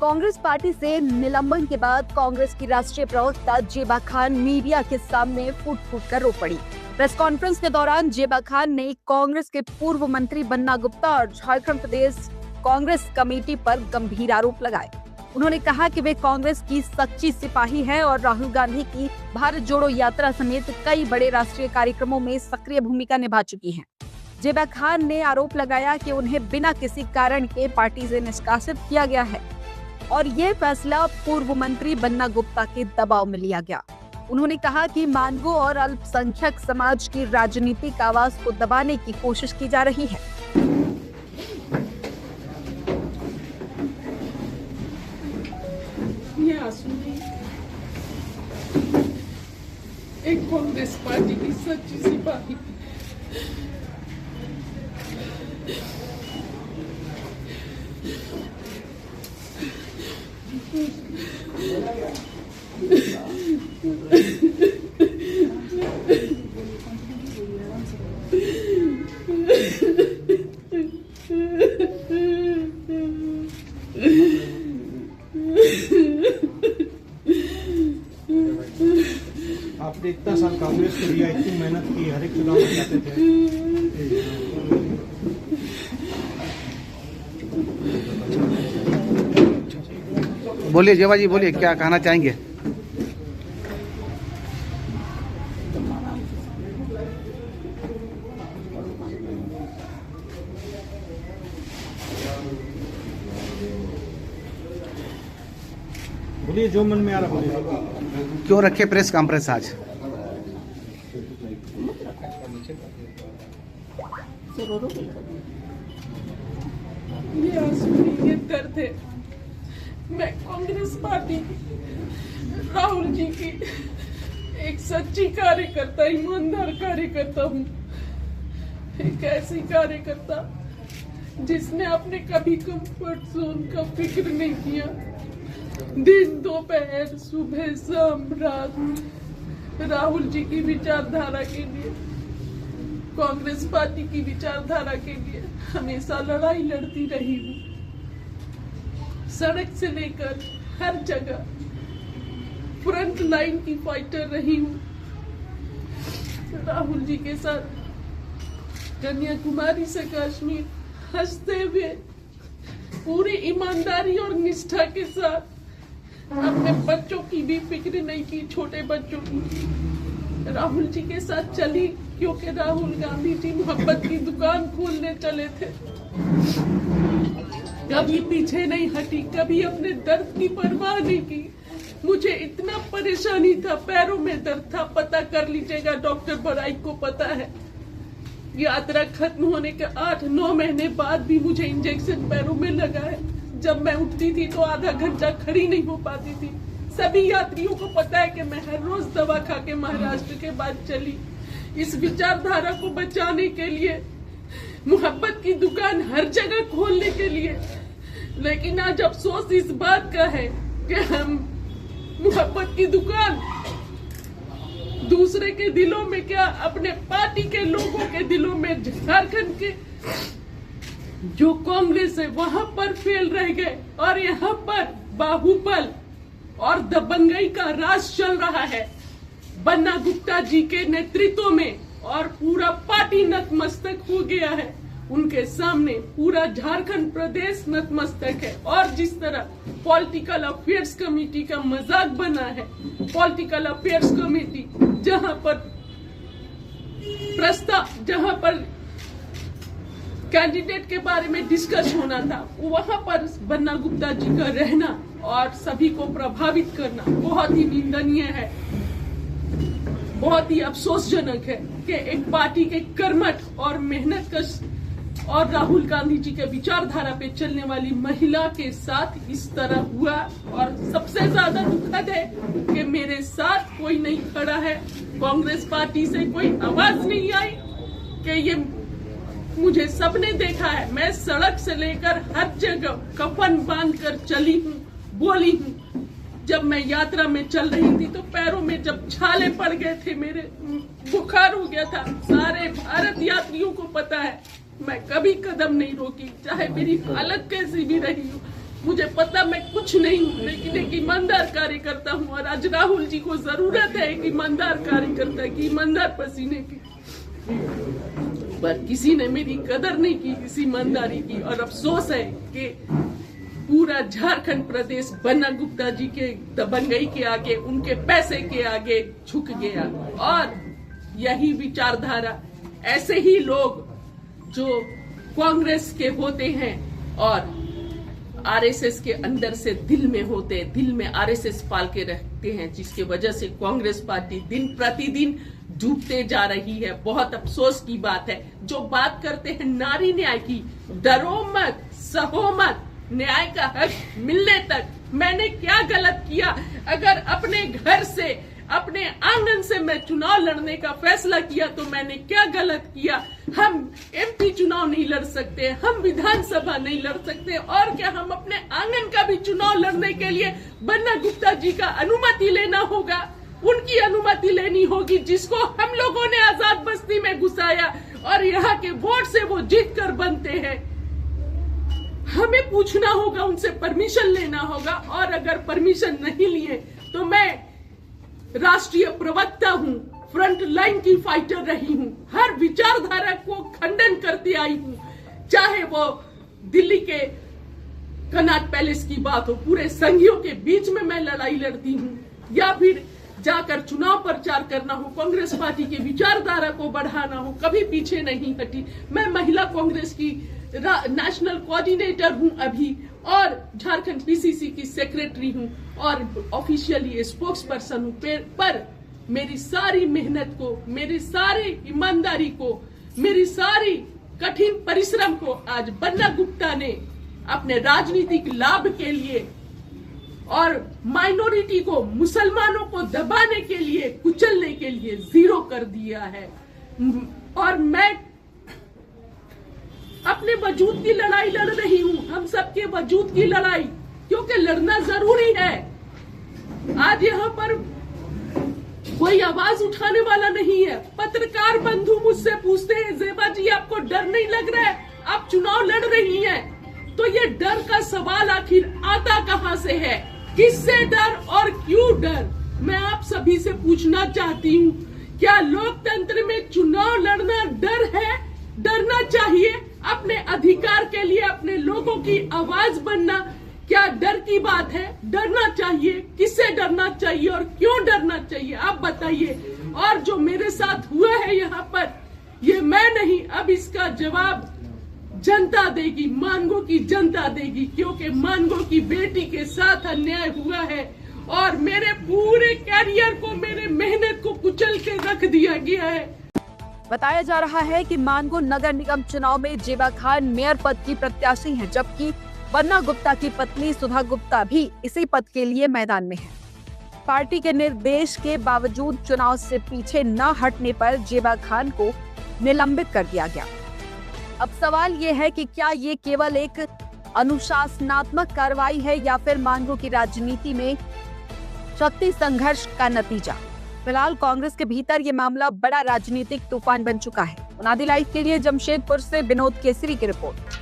Congress party से निलंबन के बाद कांग्रेस की राष्ट्रीय प्रवक्ता जेबा खान मीडिया के सामने फूट फूट कर रो पड़ी। प्रेस कॉन्फ्रेंस के दौरान जेबा खान ने कांग्रेस के पूर्व मंत्री बन्ना गुप्ता और झारखंड प्रदेश कांग्रेस कमेटी पर गंभीर आरोप लगाए। उन्होंने कहा कि वे कांग्रेस की सच्ची सिपाही हैं और राहुल गांधी की भारत जोड़ो यात्रा समेत कई बड़े राष्ट्रीय कार्यक्रमों में सक्रिय भूमिका निभा चुकी हैं। जेबा खान ने आरोप लगाया कि उन्हें बिना किसी कारण के पार्टी से निष्कासित किया गया है और ये फैसला पूर्व मंत्री बन्ना गुप्ता के दबाव में लिया गया। उन्होंने कहा कि मानवों और अल्पसंख्यक समाज की राजनीतिक आवाज को दबाने की कोशिश की जा रही है। एक कांग्रेस पार्टी की सच्ची सिपाही आपने इतना साल कांग्रेस के लिए इतनी मेहनत की, हर एक चुनाव में जाते थे। बोलिए जेबा जी, बोलिए, क्या कहना चाहेंगे? बोलिए, जो मन में आ रहा बोलिए। क्यों रखे प्रेस कॉन्फ्रेंस आज? ये दर्द है। मैं कांग्रेस पार्टी राहुल जी की एक सच्ची कार्यकर्ता, ईमानदार कार्यकर्ता हूँ। एक ऐसी कार्यकर्ता जिसने अपने कभी कंफर्ट जोन का फिक्र नहीं किया। दिन दोपहर सुबह शाम रात राहुल जी की विचारधारा के लिए, कांग्रेस पार्टी की विचारधारा के लिए हमेशा लड़ाई लड़ती रही हूँ। सड़क से लेकर हर जगह फ्रंट लाइन की फाइटर रही हूँ। राहुल जी के साथ कन्याकुमारी से कश्मीर हंसते हुए पूरी ईमानदारी और निष्ठा के साथ अपने बच्चों की भी फिक्र नहीं की, छोटे बच्चों की। राहुल जी के साथ चली क्योंकि राहुल गांधी जी मोहब्बत की दुकान खोलने चले थे। कभी पीछे नहीं हटी, कभी अपने दर्द की परवाह नहीं की। मुझे इतना परेशानी था, पैरों में दर्द था, पता कर लीजिएगा, डॉक्टर बराई को पता है। यात्रा खत्म होने के 8-9 महीने बाद भी मुझे इंजेक्शन पैरों में लगा है। जब मैं उठती थी तो आधा घंटा खड़ी नहीं हो पाती थी। सभी यात्रियों को पता है कि मैं हर रोज दवा खा के महाराष्ट्र के बाद चली। इस विचारधारा को बचाने के लिए, मोहब्बत की दुकान हर जगह खोलने के लिए। लेकिन आज अफसोस इस बात का है कि हम मोहब्बत की दुकान दूसरे के दिलों में क्या, अपने पार्टी के लोगों के दिलों में, झारखंड के जो कांग्रेस है वहां पर फेल रह गए और यहाँ पर बाहुबल और दबंगई का राज चल रहा है बन्ना गुप्ता जी के नेतृत्व में, और पूरा पार्टी नतमस्तक हो गया है। उनके सामने पूरा झारखंड प्रदेश नतमस्तक है। और जिस तरह पॉलिटिकल अफेयर्स कमेटी का मजाक बना है, पॉलिटिकल अफेयर्स कमेटी जहां पर कैंडिडेट के बारे में डिस्कस होना था, वहां पर बन्ना गुप्ता जी का रहना और सभी को प्रभावित करना बहुत ही निंदनीय है, बहुत ही अफसोसजनक है कि एक पार्टी के कर्मठ और मेहनतकश और राहुल गांधी जी के विचारधारा पे चलने वाली महिला के साथ इस तरह हुआ। और सबसे ज्यादा दुखद है कि मेरे साथ कोई नहीं खड़ा है, कांग्रेस पार्टी से कोई आवाज नहीं आई कि ये मुझे सबने देखा है। मैं सड़क से लेकर हर जगह कफन बांधकर चली हूँ, बोली हूँ। जब मैं यात्रा में चल रही थी तो पैरों में जब छाले पड़ गए थे, मेरे बुखार हो गया था। सारे भारत यात्रियों को पता है, मैं कभी कदम नहीं रोकी, चाहे मेरी हालत कैसी भी रही हो। मुझे पता मैं कुछ नहीं हूँ, लेकिन एक ईमानदार कार्यकर्ता हूँ और आज राहुल जी को जरूरत है एक ईमानदार कार्यकर्ता की, ईमानदार पसीने की। पर किसी ने मेरी कदर नहीं की इस ईमानदारी की, और अफसोस है कि पूरा झारखंड प्रदेश बन्ना गुप्ता जी के दबंगई के आगे, उनके पैसे के आगे झुक गया। और यही विचारधारा, ऐसे ही लोग जो कांग्रेस के होते हैं और आरएसएस के अंदर से दिल में होते हैं, दिल में आरएसएस पाल के रखते हैं, जिसकी वजह से कांग्रेस पार्टी दिन प्रतिदिन डूबते जा रही है। बहुत अफसोस की बात है। जो बात करते हैं नारी न्याय की, डरो मत, सहो मत, न्याय का हक मिलने तक मैंने क्या गलत किया? अगर अपने घर से, अपने आंगन से मैं चुनाव लड़ने का फैसला किया तो मैंने क्या गलत किया? हम एमपी चुनाव नहीं लड़ सकते, हम विधानसभा नहीं लड़ सकते, और क्या हम अपने आंगन का भी चुनाव लड़ने के लिए बन्ना गुप्ता जी का अनुमति लेना होगा? उनकी अनुमति लेनी होगी, जिसको हम लोगों ने आजाद बस्ती में घुसाया और यहाँ के वोट से वो जीत कर बनते हैं। हमें पूछना होगा, उनसे परमिशन लेना होगा, और अगर परमिशन नहीं लिए तो मैं राष्ट्रीय प्रवक्ता हूँ, फ्रंट लाइन की फाइटर रही हूँ, हर विचारधारा को खंडन करती आई हूँ, चाहे वो दिल्ली के कनॉट पैलेस की बात हो, पूरे संघियों के बीच में मैं लड़ाई लड़ती हूँ, या फिर जाकर चुनाव प्रचार करना हो, कांग्रेस पार्टी के विचारधारा को बढ़ाना हो, कभी पीछे नहीं हटी। मैं महिला कांग्रेस की नेशनल कोऑर्डिनेटर हूं अभी, और झारखंड पीसीसी की सेक्रेटरी हूं, और ऑफिशियली स्पोक्स पर्सन हूं। पर मेरी सारी मेहनत को, मेरी सारी ईमानदारी को, मेरी सारी कठिन परिश्रम को आज बन्ना गुप्ता ने अपने राजनीतिक लाभ के लिए और माइनॉरिटी को, मुसलमानों को दबाने के लिए, कुचलने के लिए जीरो कर दिया है। और मैं अपने वजूद की लड़ाई लड़ रही हूँ, हम सबके वजूद की लड़ाई, क्योंकि लड़ना जरूरी है। आज यहाँ पर कोई आवाज उठाने वाला नहीं है। पत्रकार बंधु मुझसे पूछते हैं, जेबा जी आपको डर नहीं लग रहा है, आप चुनाव लड़ रही हैं, तो ये डर का सवाल आखिर आता कहां से है? किससे डर और क्यों डर? मैं आप सभी से पूछना चाहती हूँ, क्या लोकतंत्र में चुनाव लड़ना डर है? डरना चाहिए? अपने अधिकार के लिए अपने लोगों की आवाज बनना क्या डर की बात है? डरना चाहिए? किससे डरना चाहिए और क्यों डरना चाहिए, आप बताइए। और जो मेरे साथ हुआ है यहाँ पर, ये मैं नहीं, अब इसका जवाब जनता देगी, मानगो की जनता देगी, क्योंकि मानगो की बेटी के साथ अन्याय हुआ है और मेरे पूरे कैरियर को, मेरे मेहनत को कुचल के रख दिया गया है। बताया जा रहा है कि मानगो नगर निगम चुनाव में जेबा खान मेयर पद की प्रत्याशी हैं, जबकि बन्ना गुप्ता की पत्नी सुधा गुप्ता भी इसी पद के लिए मैदान में है। पार्टी के निर्देश के बावजूद चुनाव से पीछे न हटने पर जेबा खान को निलंबित कर दिया गया। अब सवाल ये है कि क्या ये केवल एक अनुशासनात्मक कार्रवाई है या फिर मानगो की राजनीति में शक्ति संघर्ष का नतीजा? फिलहाल कांग्रेस के भीतर ये मामला बड़ा राजनीतिक तूफान बन चुका है। उनादी लाइव के लिए जमशेदपुर से विनोद केसरी की रिपोर्ट।